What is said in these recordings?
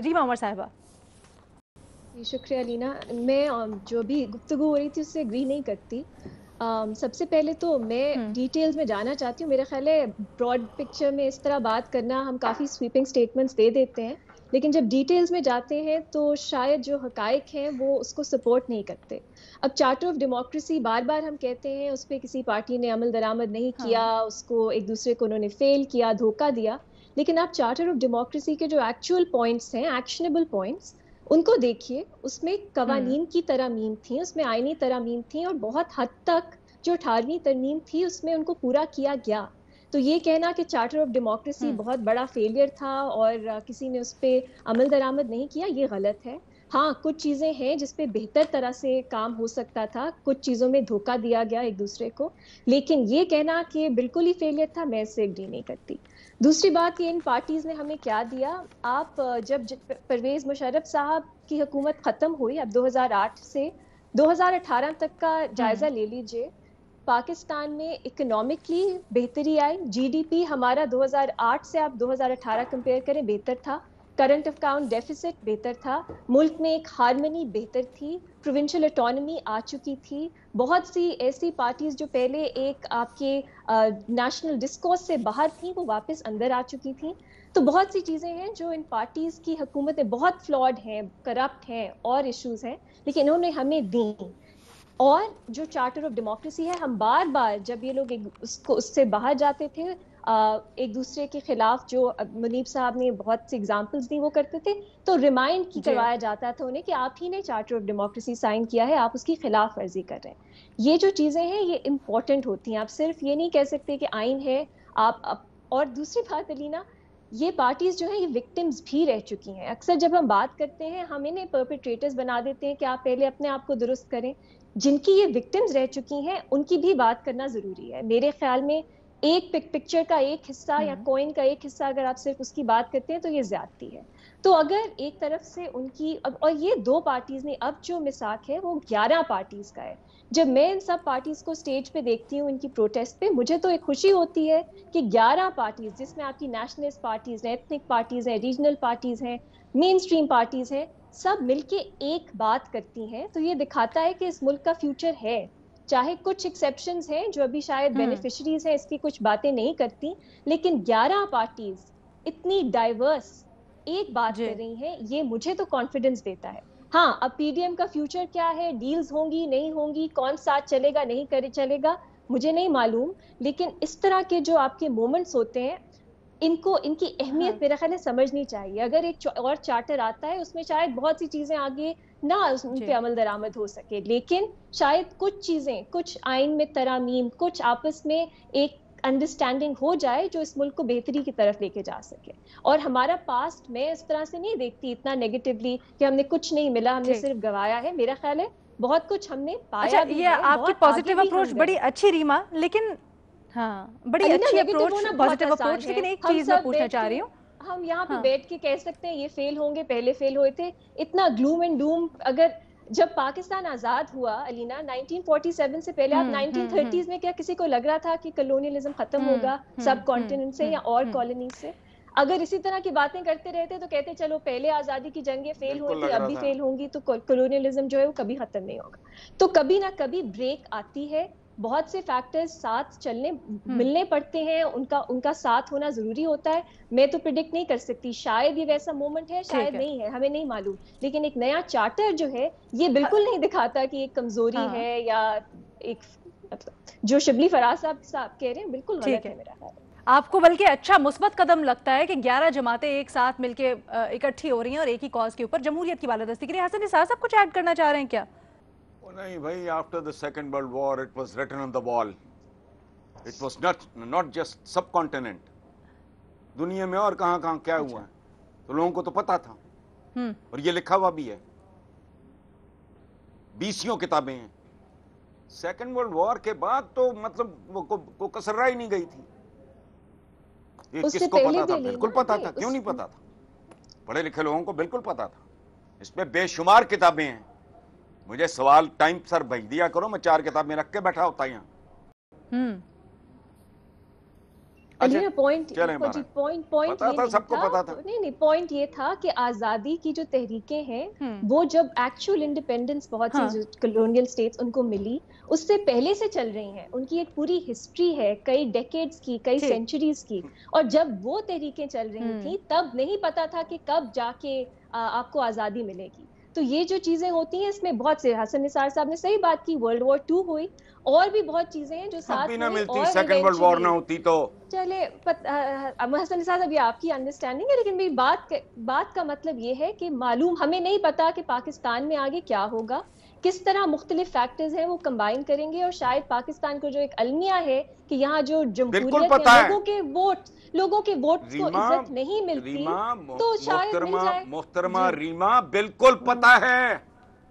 रीमा उमर साहिबा। शुक्रिया लीना। मैं जो भी गुफ्तगू हो रही थी उससे एग्री नहीं करती। सबसे पहले तो मैं डिटेल्स में जाना चाहती हूँ। मेरा ख्याल है ब्रॉड पिक्चर में इस तरह बात करना, हम काफ़ी स्वीपिंग स्टेटमेंट्स दे देते हैं, लेकिन जब डिटेल्स में जाते हैं तो शायद जो हकाइक हैं वो उसको सपोर्ट नहीं करते। अब चार्टर ऑफ डेमोक्रेसी बार बार हम कहते हैं उस पर किसी पार्टी ने अमल दरामद नहीं किया, उसको एक दूसरे को उन्होंने फेल किया, धोखा दिया, लेकिन आप चार्टर ऑफ डेमोक्रेसी के जो एक्चुअल पॉइंट्स हैं, एक्शनेबल पॉइंट्स, उनको देखिए। उसमें कवानीन की तरमीम थी, उसमें आईनी तरमीम थी, और बहुत हद तक जो 18वीं तरमीम थी उसमें उनको पूरा किया गया। तो ये कहना कि चार्टर ऑफ डेमोक्रेसी बहुत बड़ा फेलियर था और किसी ने उस पर अमल दरामद नहीं किया, ये गलत है। हाँ, कुछ चीज़ें हैं जिस पे बेहतर तरह से काम हो सकता था, कुछ चीज़ों में धोखा दिया गया एक दूसरे को, लेकिन ये कहना कि बिल्कुल ही फेलियर था, मैं इससे एग्री नहीं करती। दूसरी बात, ये इन पार्टीज ने हमें क्या दिया। आप जब परवेज मुशर्रफ साहब की हुकूमत खत्म हुई, अब 2008 से 2018 तक का जायजा ले लीजिए, पाकिस्तान में इकोनॉमिकली बेहतरी आई। जीडीपी हमारा 2008 से आप 2018 कंपेयर करें, बेहतर था। करंट अकाउंट डेफिसिट बेहतर था। मुल्क में एक हार्मनी बेहतर थी। प्रोविंशियल ऑटोनॉमी आ चुकी थी। बहुत सी ऐसी पार्टीज जो पहले एक आपके नेशनल डिस्कोर्स से बाहर थी, वो वापस अंदर आ चुकी थी। तो बहुत सी चीज़ें हैं जो इन पार्टीज की हुकूमतें बहुत फ्लॉड हैं, करप्ट हैं और इश्यूज हैं, लेकिन इन्होंने हमें दी। और जो चार्टर ऑफ डेमोक्रेसी है, हम बार बार जब ये लोग उससे बाहर जाते थे, एक दूसरे के खिलाफ, जो मुनीब साहब ने बहुत सी एग्जांपल्स दी, वो करते थे, तो रिमाइंड करवाया जाता था उन्हें कि आप ही ने चार्टर ऑफ डेमोक्रेसी साइन किया है, आप उसकी खिलाफ वर्जी कर रहे हैं। ये जो चीज़ें हैं ये इंपॉर्टेंट होती हैं। आप सिर्फ ये नहीं कह सकते कि आइन है आप। और दूसरी बात अलीना, ये पार्टीज जो है ये विक्टिम्स भी रह चुकी हैं। अक्सर जब हम बात करते हैं हम इन्हें परपेट्रेटर्स बना देते हैं कि आप पहले अपने आप को दुरुस्त करें। जिनकी ये विक्टिम्स रह चुकी हैं उनकी भी बात करना जरूरी है। मेरे ख्याल में एक पिक्चर का एक हिस्सा या कॉइन का एक हिस्सा अगर आप सिर्फ उसकी बात करते हैं तो ये ज्यादती है। तो अगर एक तरफ से उनकी और ये दो पार्टीज ने, अब जो मिसाक है वो 11 पार्टीज का है। जब मैं इन सब पार्टीज को स्टेज पे देखती हूँ इनकी प्रोटेस्ट पे, मुझे तो एक खुशी होती है कि 11 पार्टीज, जिसमें आपकी नेशनलिस्ट पार्टीज हैं, एथनिक पार्टीज हैं, रीजनल पार्टीज हैं, मेन स्ट्रीम पार्टीज हैं, सब मिलके एक बात करती हैं। तो ये दिखाता है कि इस मुल्क का फ्यूचर है। चाहे कुछ एक्सेप्शंस हैं जो अभी शायद बेनिफिशरीज हैं, इसकी कुछ बातें नहीं करती, लेकिन 11 पार्टीज इतनी डाइवर्स एक बात कर रही हैं, ये मुझे तो कॉन्फिडेंस देता है। हाँ, अब पीडीएम का फ्यूचर क्या है, डील्स होंगी नहीं होंगी, कौन साथ चलेगा नहीं करे चलेगा, मुझे नहीं मालूम, लेकिन इस तरह के जो आपके मोमेंट्स होते हैं, इनको, इनकी अहमियत मेरा ख्याल है समझनी चाहिए। अगर एक और चार्टर आता है उसमें शायद बहुत सी चीजें आगे ना उन पे अमल दरामद हो सके, लेकिन शायद कुछ चीजें, कुछ आइन में तरामीम, कुछ आपस में एक अंडरस्टैंडिंग हो जाए जो इस मुल्क को बेहतरी की तरफ लेके जा सके। और हमारा पास्ट मैं इस तरह से नहीं देखती इतना नेगेटिवली कि हमने कुछ नहीं मिला, हमने सिर्फ गवाया है। मेरा ख्याल है बहुत कुछ हमने पाया भी ये है। आपकी पॉजिटिव अप्रोच बड़ी अच्छी रीमा, लेकिन हाँ, बड़ी अच्छी अप्रोच, पॉजिटिव अप्रोच, लेकिन एक चीज मैं पूछना चाह रही हूँ, हम यहाँ पे बैठ के कह सकते हैं ये फेल होंगे, पहले फेल हुए थे, इतना ग्लूम एंड डूम। अगर जब पाकिस्तान आजाद हुआ अलीना 1947 से पहले, आप 1930s में क्या किसी को लग रहा था कि कॉलोनियलिज्म खत्म होगा सब कॉन्टिनेंट से या और कॉलोनी से? अगर इसी तरह की बातें करते रहते तो कहते चलो पहले आजादी की जंगें फेल हुई थी, अब भी फेल होंगी, तो कॉलोनियलिज्म जो है वो कभी खत्म नहीं होगा। तो कभी ना कभी ब्रेक आती है, बहुत से फैक्टर्स साथ चलने मिलने पड़ते हैं, उनका साथ होना जरूरी होता है। मैं तो प्रिडिक्ट नहीं कर सकती, शायद ये वैसा मोमेंट है, शायद नहीं है, हमें नहीं मालूम, लेकिन एक नया चार्टर जो है ये बिल्कुल नहीं दिखाता कि एक कमजोरी है या एक, जो शिबली फराज साहब कह रहे हैं बिल्कुल गलत है मेरा ख्याल। आपको बल्कि अच्छा मुस्बत कदम लगता है कि 11 जमातें एक साथ मिलके इकट्ठी हो रही हैं और एक ही कॉज के ऊपर जमहूरियत की बालादस्ती के लिए। हसन निसार साहब कुछ ऐड करना चाह रहे हैं क्या? नहीं भाई, after the second world war it was written on the wall, it was not just subcontinent, दुनिया में और कहां कहां क्या हुआ है तो लोगों को तो पता था, और ये लिखा हुआ भी है, 20 किताबें हैं। सेकेंड वर्ल्ड वॉर के बाद तो मतलब वो कसरा ही नहीं गई थी। ये किसको पता था? बिल्कुल पता था। क्यों नहीं पता था? पढ़े लिखे लोगों को बिल्कुल पता था। इसमें बेशुमार किताबें हैं। मुझे सवाल टाइम सर भेज दिया करो, मैं 4 किताबें रख के बैठा होता यहाँ। अलीना पॉइंट चलें पॉइंट पता ये था, नहीं सबको था, पता था। नहीं पॉइंट ये था कि आज़ादी की जो तहरीकें हैं वो जब एक्चुअल इंडिपेंडेंस बहुत सी कॉलोनियल स्टेट्स उनको मिली उससे पहले से चल रही हैं, उनकी एक पूरी हिस्ट्री है कई डेकेड्स की, कई सेंचुरीज की, और जब वो तहरीकें चल रही थी तब नहीं पता था कि कब जाके आपको आज़ादी मिलेगी। तो ये जो चीजें होती हैं इसमें बहुत से, हसन निसार साहब ने सही बात की, वर्ल्ड वॉर 2 हुई और भी बहुत चीजें हैं जो साथ भी ना हुई, मिलती, और सेकंड वर्ल्ड वॉर ना होती तो चले हसन निसार साहब ये आपकी अंडरस्टैंडिंग है, लेकिन मेरी बात का मतलब ये है कि मालूम हमें नहीं पता कि पाकिस्तान में आगे क्या होगा, किस तरह मुख्तलिफ फैक्टर्स हैं वो कंबाइन करेंगे, और शायद पाकिस्तान को जो एक अलमिया है कि यहाँ जो जमहूरियत है, लोगों के वोट को इज्जत नहीं मिलती, तो शायद मिल जाए। मोहतरमा रीमा बिल्कुल पता है।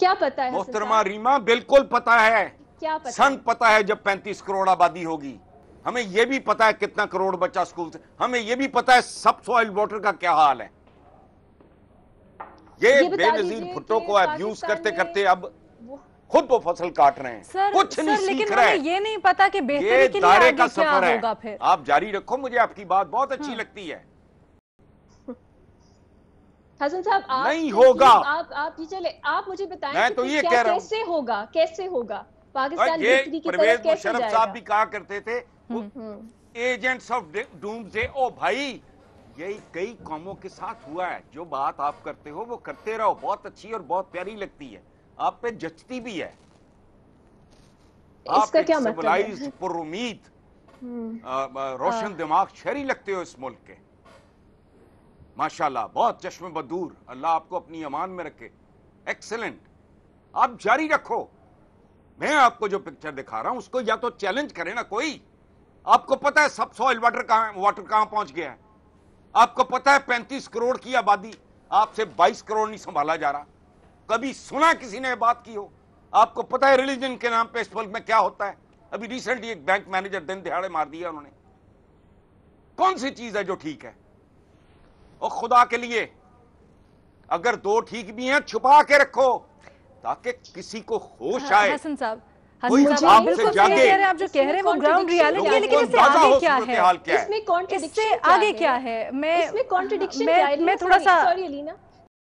क्या पता है मोहतरमा रीमा? बिल्कुल पता है। क्या पता सन पता है जब 35 करोड़ आबादी होगी। हमें यह भी पता है कितना करोड़ बच्चा स्कूल से, हमें यह भी पता है सब सॉइल वाटर का क्या हाल है। ये बेनजीर भुट्टो को अब्यूज करते करते अब खुद वो फसल काट रहे हैं। सर, कुछ नहीं सीख रहे। ये नहीं पता कि बेहतरी के लिए आगे क्या होगा। फिर आप जारी रखो, मुझे आपकी बात बहुत अच्छी लगती है। हसन साहब आप नहीं होगा। आप ये चले, आप मुझे बताएं मैं तो ये कह रहा हूं, कैसे होगा पाकिस्तान बेहतरी की तरफ परवेज कैसे मुशर्रफ जाएगा? साहब भी कहा करते थे एजेंट्स ऑफ डूम्सडे। ओ भाई, यही कई कौमों के साथ हुआ है। जो बात आप करते हो वो करते रहो, बहुत अच्छी और बहुत प्यारी लगती है, आप पे जचती भी है। आप इसका क्या मतलब है? सिविलाइज्ड, पुरुमीद, रोशन दिमाग शहरी लगते हो इस मुल्क के। माशाल्लाह, बहुत चश्मे बदूर, अल्लाह आपको अपनी अमान में रखे। एक्सीलेंट, आप जारी रखो। मैं आपको जो पिक्चर दिखा रहा हूं उसको या तो चैलेंज करे ना कोई। आपको पता है सब सॉइल वाटर कहां पहुंच गया है। आपको पता है 35 करोड़ की आबादी, आपसे 22 करोड़ नहीं संभाला जा रहा। कभी सुना किसी ने बात की हो? आपको पता है रिलीजन के नाम पे इस मुल्क में क्या होता है? अभी रिसेंटली एक बैंक मैनेजर दिन दिहाड़े मार दिया उन्होंने। कौन सी चीज है जो ठीक है? और खुदा के लिए अगर दो ठीक भी हैं छुपा के रखो ताकि किसी को होश आए। हसन साहब, आपसे जागे। आप जो कह रहे हैं वो ग्राउंड रियलिटी है, लेकिन इससे आगे क्या है? इसमें कॉन्ट्रडिक्शन आगे क्या है? इसमें कॉन्ट्रडिक्शन क्या है? मैं थोड़ा सा, सॉरी अलीना,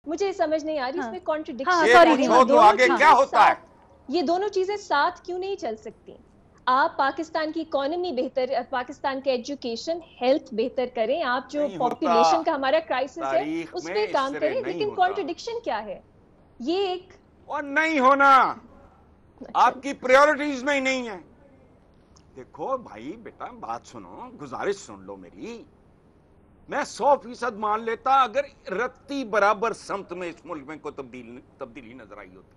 मुझे समझ नहीं आ रही इसमें कॉन्ट्रडिक्शन। तो आगे क्या होता है? ये दोनों चीजें साथ क्यों नहीं चल सकती? आप पाकिस्तान की इकोनॉमी बेहतर, पाकिस्तान का एजुकेशन, हेल्थ बेहतर करें, आप जो पॉपुलेशन का हमारा क्राइसिस है उस पे काम करें, लेकिन कॉन्ट्रडिक्शन क्या है? ये एक और नहीं होना, आपकी प्रायोरिटीज में ही नहीं है। देखो भाई बेटा, बात सुनो, गुजारिश सुन लो मेरी। मैं 100% मान लेता अगर रत्ती बराबर समत में इस मुल्क में कोई तब्दीली नजर आई होती,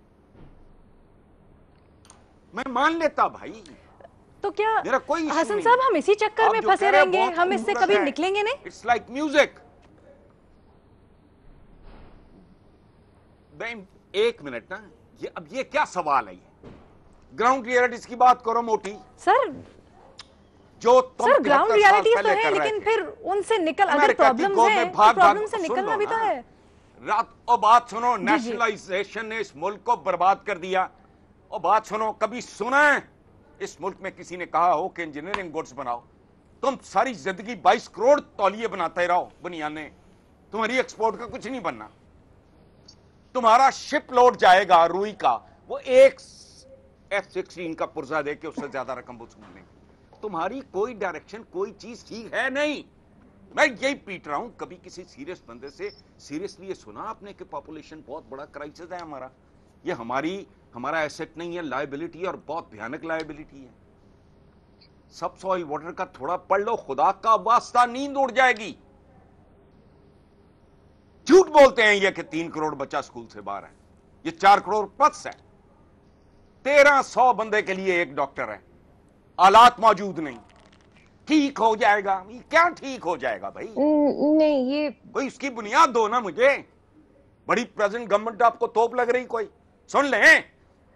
मैं मान लेता भाई। तो क्या मेरा कोई हसन साहब हम इसी चक्कर में फंसे रहेंगे? हम इससे कभी निकलेंगे नहीं? It's like music. एक मिनट ना, ये क्या सवाल है? ये ग्राउंड रियलिटीज की बात करो मोटी। सर जो तुम ग्राउंड रियलिटीज तो है, लेकिन फिर उनसे निकल, अगर प्रॉब्लम्स हैं तो प्रॉब्लम से निकलना भी तो है। रात और बात सुनो, नेशनलाइजेशन ने इस मुल्क को बर्बाद कर दिया। और बात सुनो, कभी सुना है इस मुल्क में किसी ने कहा हो कि इंजीनियरिंग गुड्स बनाओ? तुम सारी जिंदगी 22 करोड़ तौलिए बनाते रहो बुनियाने, तुम्हारी एक्सपोर्ट का कुछ नहीं बनना। तुम्हारा शिप लोड जाएगा रुई का, वो एक F-16 का पुर्जा दे के उससे ज्यादा रकम वसूल लेंगे। तुम्हारी कोई डायरेक्शन, कोई चीज ठीक है नहीं। मैं यही पीट रहा हूं। कभी किसी सीरियस बंदे से सीरियसली ये सुना आपने कि पॉपुलेशन बहुत बड़ा क्राइसिस है हमारा, ये हमारा एसेट नहीं है, लायबिलिटी है, और बहुत भयानक लायबिलिटी है। सब सॉइल वाटर का थोड़ा पढ़ लो, खुदा का वास्ता नींद उड़ जाएगी। झूठ बोलते हैं ये कि 3 करोड़ बच्चा स्कूल से बाहर है, ये 4 करोड़ प्लस है। 1300 बंदे के लिए एक डॉक्टर है, आलात मौजूद नहीं। ठीक हो जाएगा? क्या ठीक हो जाएगा भाई? नहीं, ये कोई उसकी बुनियाद दो ना मुझे। बड़ी प्रेजेंट गवर्नमेंट आपको तोप लग रही कोई? सुन लें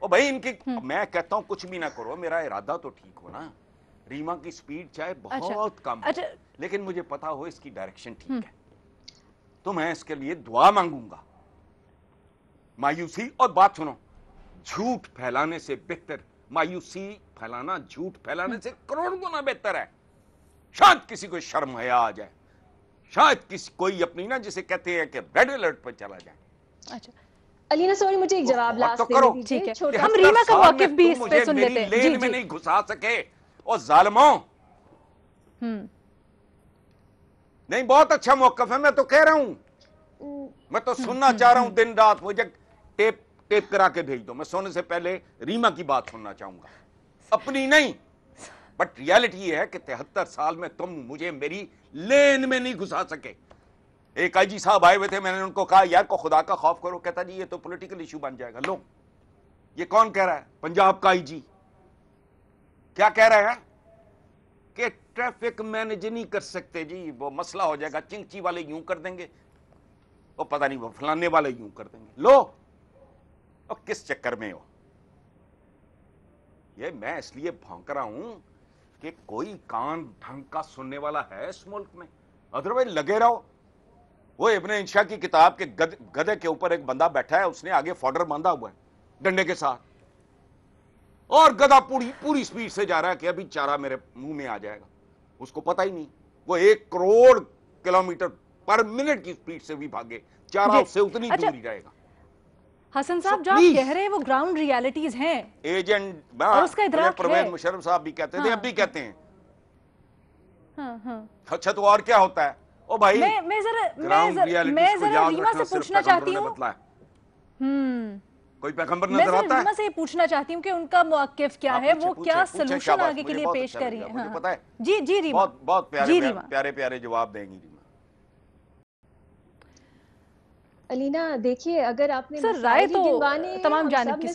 ओ भाई इनकी। मैं कहता हूं कुछ भी ना करो, मेरा इरादा तो ठीक हो ना। रीमा की स्पीड चाहे बहुत कम हो, लेकिन मुझे पता हो इसकी डायरेक्शन ठीक है, तो मैं इसके लिए दुआ मांगूंगा। मायूसी, और बात सुनो, झूठ फैलाने से बेहतर, मायूसी फैलाना झूठ फैलाने से करोड़ गुना बेहतर है। شاید کسی کو شرم حیا آ جائے, شاید کسی کوئی اپنی نا جسے کہتے ہیں کہ ریڈ الرٹ پر چلا جائے. اچھا علینا سوری مجھے ایک جواب لاسٹ کرو. ٹھیک ہے, ہم ریما کا موقف بھی اس پہ سن لیتے ہیں. لین میں نہیں گھسا سکے اور ظالموں. نہیں, بہت اچھا موقف ہے, میں تو کہہ رہا ہوں, میں تو سننا چاہ رہا ہوں دن رات. مجھے ٹیپ کرا کے بھیج دو, میں سونے سے پہلے ریما کی بات سننا چاہوں گا, اپنی نہیں. بٹ ریالٹی یہ ہے کہ 73 سال میں تم مجھے میری لین میں نہیں گھسا سکے. ایک آئی جی صاحب آئے ہوئے تھے, میں نے ان کو کہا یار کو خدا کا خوف کرو. کہتا جی یہ تو پولیٹیکل ایشو بن جائے گا. لو یہ کون کہہ رہا ہے؟ پنجاب کا آئی جی. کیا کہہ رہا ہے کہ ٹریفک مینج نہیں کر سکتے جی, وہ مسئلہ ہو جائے گا, چنگچی والے یوں کر دیں گے, وہ پتہ نہیں وہ فلانے والے یوں کر دیں گے. لو اور کس چکر میں ہو؟ یہ میں اس لیے بھونک رہا ہوں کہ کوئی کان ڈھنگ کا سننے والا ہے اس ملک میں, ادروائز لگے رہو. وہ ابن انشا کی کتاب کے گدھے کے اوپر ایک بندہ بیٹھا ہے, اس نے آگے فوڈر باندھا ہوا ہے ڈنڈے کے ساتھ, اور گدھا پوری سپیڈ سے جا رہا ہے کہ ابھی چارہ میرے منہ میں آ جائے گا. اس کو پتہ ہی نہیں, وہ 1 کروڑ کلومیٹر پر منٹ کی سپیڈ سے بھی بھاگے, چارہ اس سے اتنی دور ہی رہے گا. حسن صاحب جو آپ کہہ رہے ہیں وہ گراؤنڈ ریالٹیز ہیں, ایجنٹ اور اس کا ادراک پرویز ہے. مشرف صاحب بھی کہتے تھے, اب بھی کہتے ہیں. اچھا تو اور کیا ہوتا ہے؟ او بھائی میں ذرا ریما سے پوچھنا چاہتی ہوں, کوئی پیغمبر میں نظر ذرا آتا ہے؟ ریما سے یہ پوچھنا چاہتی ہوں کہ ان کا موقف کیا ہے, وہ کیا سلوشن آگے کے لیے پیش کر رہی ہیں. مجھے پتا ہے جی ریما, بہت پیارے جواب دیں گی ریما. علینا دیکھیے, اگر آپ نے سر رائے تو تمام جانب کی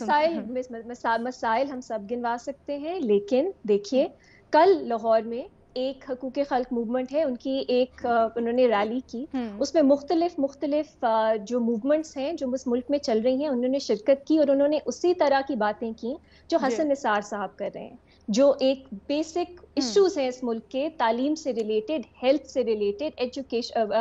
مسائل ہم سب گنوا سکتے ہیں, لیکن دیکھیے کل لاہور میں ایک حقوق خلق موومنٹ ہے, ان کی ایک انہوں نے ریلی کی, اس میں مختلف جو موومنٹس ہیں جو اس ملک میں چل رہی ہیں انہوں نے شرکت کی, اور انہوں نے اسی طرح کی باتیں کی جو حسن نثار صاحب کر رہے ہیں, جو ایک بیسک ایشوز ہیں اس ملک کے, تعلیم سے ریلیٹڈ, ہیلتھ سے ریلیٹڈ, ایجوکیشن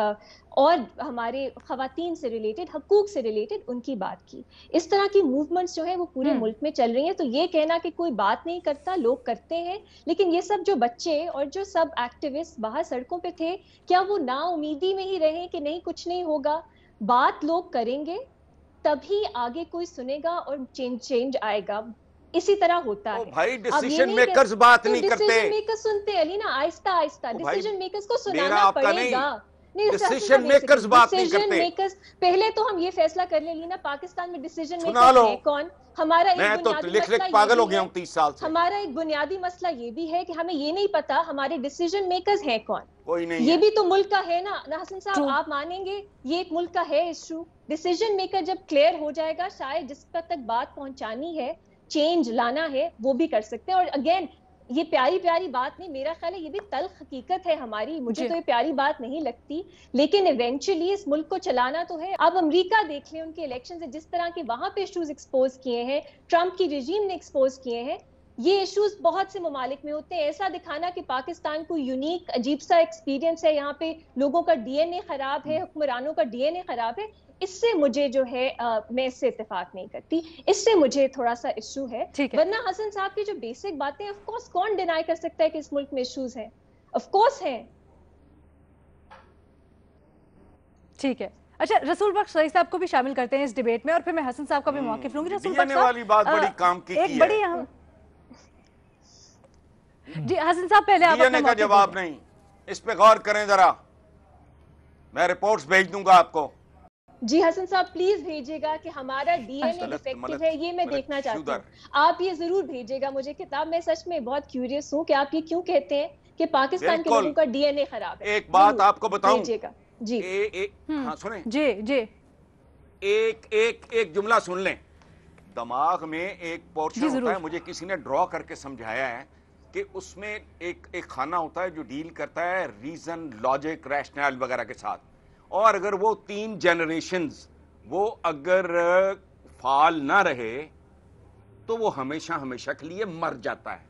اور ہمارے خواتین سے ریلیٹڈ, حقوق سے ریلیٹڈ ان کی بات کی. اس طرح کی موومنٹس جو ہیں وہ پورے ملک میں چل رہی ہیں. تو یہ کہنا کہ کوئی بات نہیں کرتا, لوگ کرتے ہیں, لیکن یہ سب جو بچے اور جو سب ایکٹیوسٹ باہر سڑکوں پہ تھے, کیا وہ نا امیدی میں ہی رہے کہ نہیں کچھ نہیں ہوگا؟ بات لوگ کریں گے تبھی آگے کوئی سنے گا اور چینج آئے گا. اسی طرح ہوتا ہے. بھائی ڈیسیژن میکرز بات نہیں کرتے. ڈیسیژن میکرز سنتے علی نا, آہستہ ڈیسیژن میکرز کو سنانا پڑے گا. ڈیسیژن میکرز بات نہیں کرتے. پہلے تو ہم یہ فیصلہ کر لیں لینا, پاکستان میں ڈیسیژن میکر ہے کون؟ ہمارا ایک بنیادی پاگل ہو گیا ہوں 30 سال سے. ہمارا ایک بنیادی مسئلہ یہ بھی ہے کہ ہمیں یہ نہیں پتا ہمارے ڈیسیژن میکرز ہیں کون. کوئی نہیں, یہ بھی تو ملک کا ہے نا حسن صاحب, آپ مانیں گے یہ ایک ملک کا ہے ایشو. ڈیسیژن میکر جب کلیئر ہو جائے گا, شاید جس تک بات پہنچانی ہے, چینج لانا ہے, وہ بھی کر سکتے ہیں. اور اگین یہ پیاری بات نہیں, میرا خیال ہے یہ بھی تلخ حقیقت ہے ہماری, مجھے تو یہ پیاری بات نہیں لگتی, لیکن ایونچولی اس ملک کو چلانا تو ہے. اب امریکہ دیکھ لیں, ان کے الیکشن سے جس طرح کے وہاں پہ ایشوز ایکسپوز کیے ہیں, ٹرمپ کی رجیم نے ایکسپوز کیے ہیں. یہ ایشوز بہت سے ممالک میں ہوتے ہیں. ایسا دکھانا کہ پاکستان کو یونیک عجیب سا ایکسپیرینس ہے, یہاں پہ لوگوں کا ڈی این اے خراب ہے, حکمرانوں کا ڈی این اے خراب ہے, اس سے مجھے جو ہے میں اس سے اتفاق نہیں کرتی. اس سے مجھے تھوڑا سا ایشو ہے. ورنہ حسن صاحب کی جو بیسک باتیں آف کورس کون ڈینائی کر سکتا ہے کہ اس ملک میں ایشوز ہیں, آف کورس ہیں. ٹھیک ہے, اچھا رسول بخش رئیس صاحب کو بھی شامل کرتے ہیں اس ڈیبیٹ میں, اور پھر میں حسن صاحب کا بھی موقف لوں گی. رسول بخش صاحب والی بات بڑی کام کی ایک بڑی اہم, جی حسن صاحب پہلے آپ اپنا کا جواب نہیں, اس پہ غور کریں ذرا, میں رپورٹس بھیج دوں گا آپ کو. جی حسن صاحب پلیز بھیجیے گا کہ ہمارا ڈی این اے ڈیفیکٹو ہے, یہ میں دیکھنا چاہتی ہوں. آپ یہ ضرور بھیجیے گا مجھے کتاب. میں سچ میں بہت کیوریس ہوں کہ آپ یہ کیوں کہتے ہیں کہ پاکستان کے لوگوں کا ڈی این اے خراب ہے. ایک بات آپ کو بتاؤں, بھیجیے گا. جی ہاں سنیں, جی ایک جملہ سن لیں. دماغ میں ایک پورشن ہوتا ہے, مجھے کسی نے ڈرا کر کے سمجھایا ہے کہ اس میں ایک خانہ ہوتا ہے جو ڈیل کرتا ہے ریزن, لاجک, ریشنل وغیرہ کے ساتھ, اور اگر وہ 3 جنریشنز وہ اگر فعال نہ رہے تو وہ ہمیشہ کے لیے مر جاتا ہے.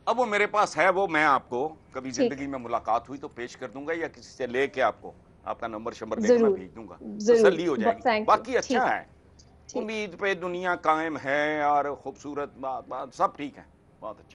اب وہ میرے پاس ہے, وہ میں آپ کو کبھی زندگی میں ملاقات ہوئی تو پیش کر دوں گا, یا کسی سے لے کے آپ کو آپ کا نمبر شمبر لے کے میں بھیج دوں گا, تسلی ہو جائے گی. باقی اچھا ہے, امید پہ دنیا قائم ہے, اور خوبصورت بات سب ٹھیک ہے, بہت اچھا.